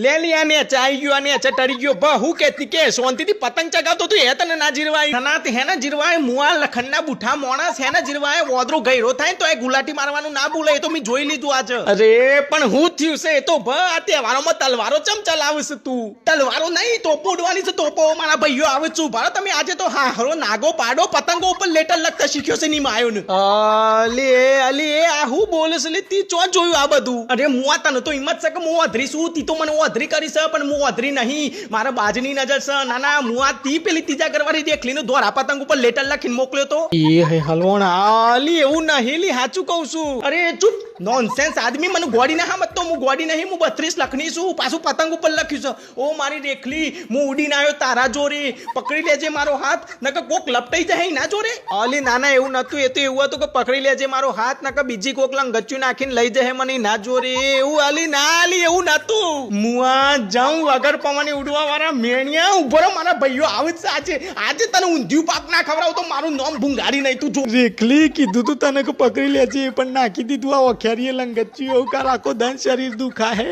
લે લિયા ને ચાઈ ગયો ને ચટરી ગયો બ હું કેતી કે શાંતિથી પતંગ ચગાવતો તું હે તને ના જીરવાય તનાત હેના જીરવાય મુઆ લખનના બુઠા મોણસ હેના જીરવાય ઓદરો ગયરો થાય તો એ ગુલાટી મારવાનું ના બોલે એ તો મે જોઈ લીધું આજ અરે પણ હું થયું છે એ તો ભ આ તહેવારોમાં તલવારો ચમ ચલાવસ તું તલવારો નહીં તોપો ઉડવાની છે તોપો મારા ભાઈઓ આવે છું ભારો તમે આજે તો હા હરો નાગો પાડો પતંગો ઉપર લેટર લખતા શીખ્યો છે ની માયો ને અલી આ હું બોલસ લે તી ચો જોયું આ બધું અરે મુઆ તને તો હિંમત છે કે હું અધરી છું તી તો મને અધરી કરી છે પણ હું અધરી નહીં મારા બાજની નજર છે નાના મુઆ તી પેલી ત્રીજા કરવાની દેખલીને દોરા પતંગ ઉપર લેટર લખીને મોકલ્યો તો એ હે હલવણ આલી એવું નહીં લી સાચું કહું છું અરે ચૂપ નોનસેન્સ આદમી મને ગોડી ના મત તો હું ગોડી નહીં હું 32 લખની છું પાછું પતંગ ઉપર લખ્યું છે ઓ મારી રેખલી હું ઉડીને આવ્યો તારા જોરે પકડી લેજે મારો હાથ નકર કોક લપટાઈ જાય ના જોરે અલી નાના એવું નતું એ તો એવું હતું કે પકડી લેજે મારો હાથ નકર બીજી કોક લંગ ગચ્ચું નાખીને લઈ જાય મને ના જોરે એવું અલી ના અલી એવું નતું મુઆ જાઉં વગર પવને ઉડવા વાળા મેણિયા ઉભરો મારા ભાઈઓ આવે છે આજે તને ઊંધિયું પાક ના ખવડાવ તો મારું નામ ભૂંગાડી નહીં તું જો રેખલી કીધું તું તને કે પકડી લેજે પણ નાખી દીધું આ વખેરીએ લંગચ્યું એવું કાર આખો દન શરીર દુખા હે